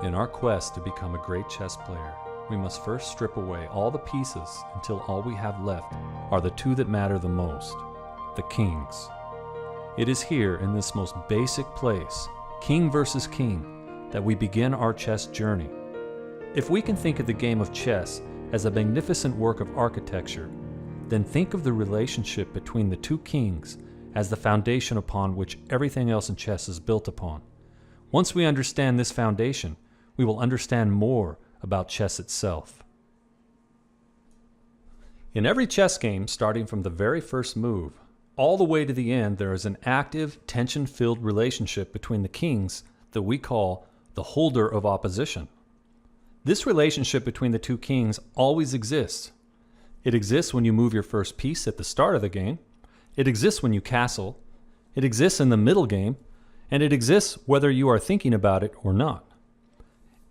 In our quest to become a great chess player, we must first strip away all the pieces until all we have left are the two that matter the most, the kings. It is here in this most basic place, king versus king, that we begin our chess journey. If we can think of the game of chess as a magnificent work of architecture, then think of the relationship between the two kings as the foundation upon which everything else in chess is built upon. Once we understand this foundation, we will understand more about chess itself. In every chess game, starting from the very first move, all the way to the end, there is an active, tension-filled relationship between the kings that we call the holder of opposition. This relationship between the two kings always exists. It exists when you move your first piece at the start of the game. It exists when you castle. It exists in the middle game. And it exists whether you are thinking about it or not.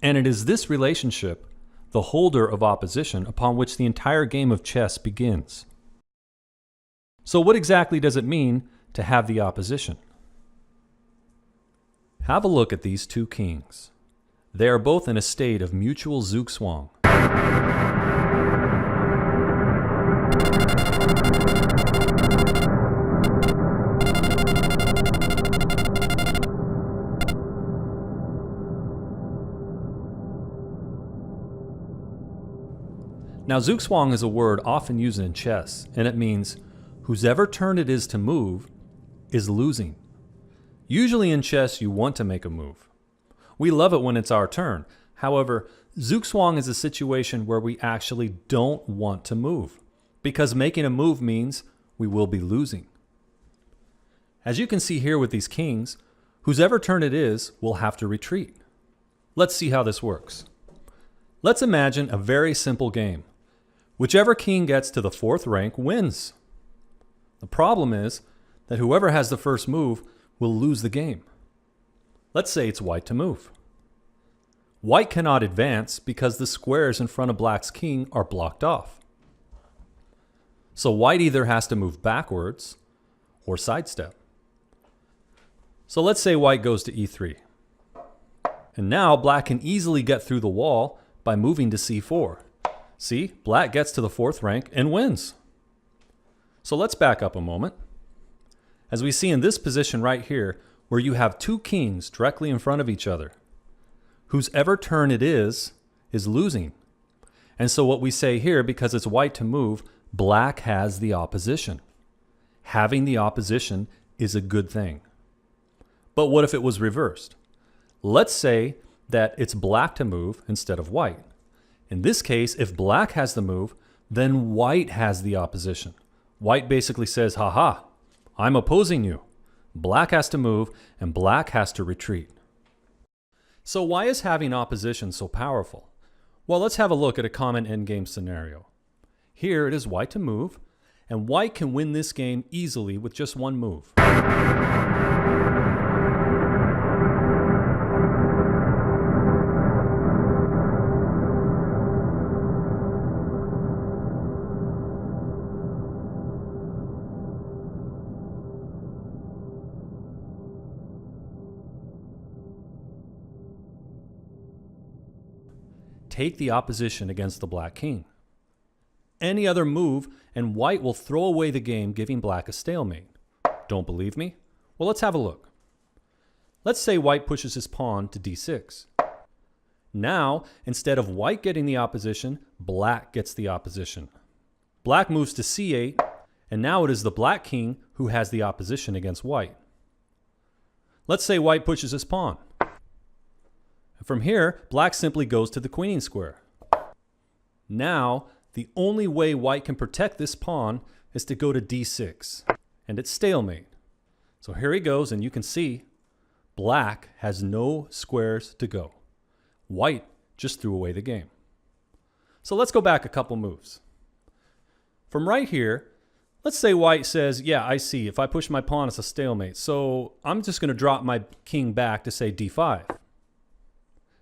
And it is this relationship, the holder of opposition, upon which the entire game of chess begins. So what exactly does it mean to have the opposition? Have a look at these two kings. They are both in a state of mutual zugzwang. Now, zugzwang is a word often used in chess, and it means whosever turn it is to move is losing. Usually in chess, you want to make a move. We love it when it's our turn. However, zugzwang is a situation where we actually don't want to move, because making a move means we will be losing. As you can see here with these kings, whosever turn it is will have to retreat. Let's see how this works. Let's imagine a very simple game. Whichever king gets to the fourth rank wins. The problem is that whoever has the first move will lose the game. Let's say it's white to move. White cannot advance because the squares in front of black's king are blocked off. So white either has to move backwards or sidestep. So let's say white goes to e3. And now black can easily get through the wall by moving to c4. See, black gets to the fourth rank and wins. So let's back up a moment. As we see in this position right here, where you have two kings directly in front of each other, whosever turn it is losing. And so what we say here, because it's white to move, black has the opposition. Having the opposition is a good thing. But what if it was reversed? Let's say that it's black to move instead of white. In this case, if black has the move, then white has the opposition. White basically says, haha, I'm opposing you. Black has to move and black has to retreat. So why is having opposition so powerful? Well, let's have a look at a common endgame scenario. Here it is white to move, and white can win this game easily with just one move. Take the opposition against the black king. Any other move and white will throw away the game, giving black a stalemate. Don't believe me? Well, let's have a look. Let's say white pushes his pawn to d6. Now, instead of white getting the opposition, black gets the opposition. Black moves to c8, and now it is the black king who has the opposition against white. Let's say white pushes his pawn. From here, black simply goes to the queening square. Now, the only way white can protect this pawn is to go to d6, and it's stalemate. So here he goes, and you can see black has no squares to go. White just threw away the game. So let's go back a couple moves. From right here, let's say white says, yeah, I see, if I push my pawn, it's a stalemate. So I'm just going to drop my king back to say d5.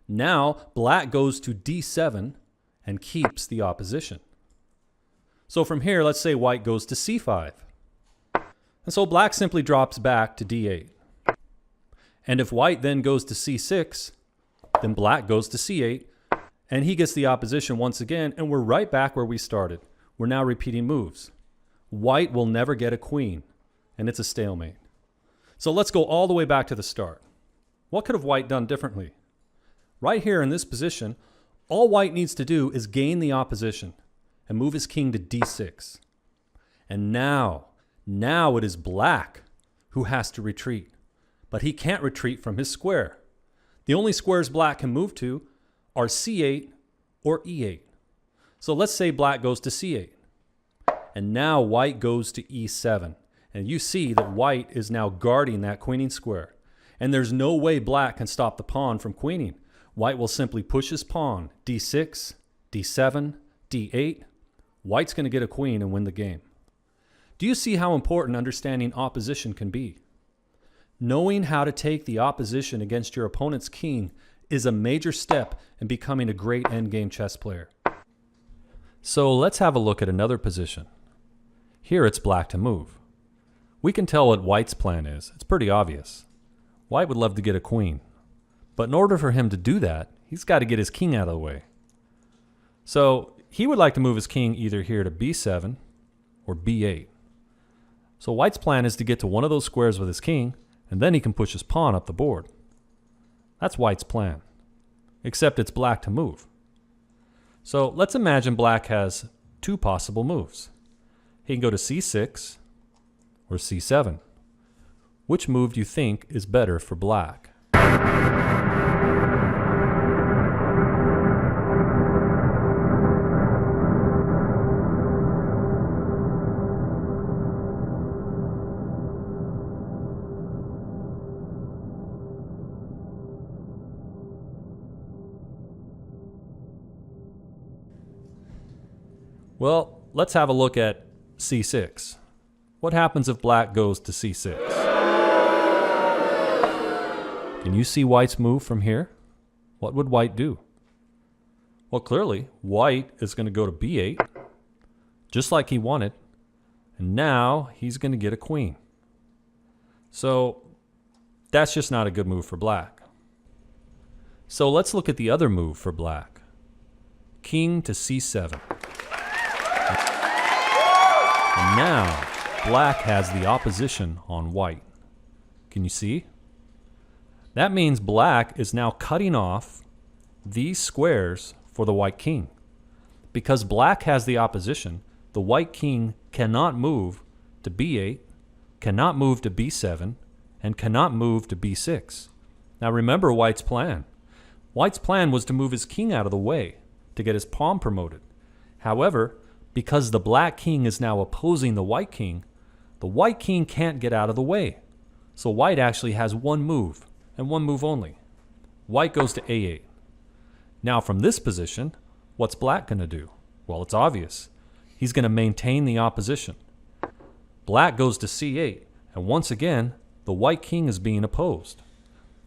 Now, black goes to d7 and keeps the opposition. So from here, let's say white goes to c5. And so black simply drops back to d8. And if white then goes to c6, Then black goes to c8, and he gets the opposition once again, and we're right back where we started. We're now repeating moves. White will never get a queen, and it's a stalemate. So let's go all the way back to the start. What could have white done differently? Right here in this position, all white needs to do is gain the opposition and move his king to d6. And now it is black who has to retreat. But he can't retreat from his square. The only squares black can move to are c8 or e8. So let's say black goes to c8. And now white goes to e7. And you see that white is now guarding that queening square. And there's no way black can stop the pawn from queening. White will simply push his pawn, d6, d7, d8. White's going to get a queen and win the game. Do you see how important understanding opposition can be? Knowing how to take the opposition against your opponent's king is a major step in becoming a great endgame chess player. So let's have a look at another position. Here it's black to move. We can tell what white's plan is. It's pretty obvious. White would love to get a queen. But in order for him to do that, he's got to get his king out of the way. So he would like to move his king either here to b7 or b8. So white's plan is to get to one of those squares with his king, and then he can push his pawn up the board. That's white's plan, except it's black to move. So let's imagine black has two possible moves. He can go to c6 or c7. Which move do you think is better for black? Well, let's have a look at c6. What happens if black goes to c6? Can you see white's move from here? What would white do? Well, clearly, white is going to go to b8, just like he wanted, and now he's going to get a queen. So that's just not a good move for black. So let's look at the other move for black. King to c7. And now, black has the opposition on white. Can you see? That means black is now cutting off these squares for the white king. Because black has the opposition, the white king cannot move to b8, cannot move to b7, and cannot move to b6. Now remember white's plan. White's plan was to move his king out of the way to get his pawn promoted. However, because the black king is now opposing the white king can't get out of the way. So white actually has one move, and one move only. White goes to a8. Now from this position, what's black going to do? Well, it's obvious. He's going to maintain the opposition. Black goes to c8, and once again, the white king is being opposed.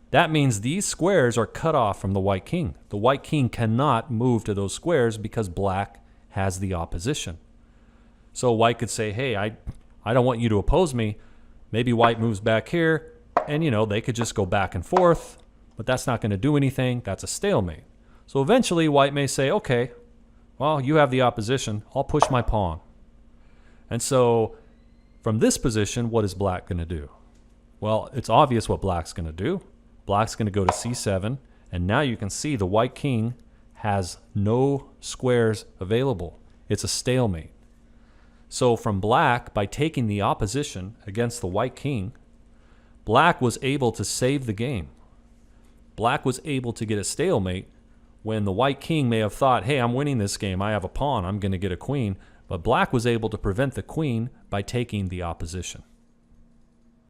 That means these squares are cut off from the white king. The white king cannot move to those squares because black has the opposition. So white could say, hey, I don't want you to oppose me. Maybe white moves back here, and they could just go back and forth, but that's not going to do anything. That's a stalemate. So eventually white may say, okay, well, you have the opposition. I'll push my pawn. And so from this position, what is black going to do? Well, it's obvious what black's going to do. Black's going to go to c7, and now you can see the white king has no squares available. It's a stalemate. So from black, by taking the opposition against the white king, black was able to save the game. Black was able to get a stalemate when the white king may have thought, hey, I'm winning this game. I have a pawn. I'm going to get a queen. But black was able to prevent the queen by taking the opposition.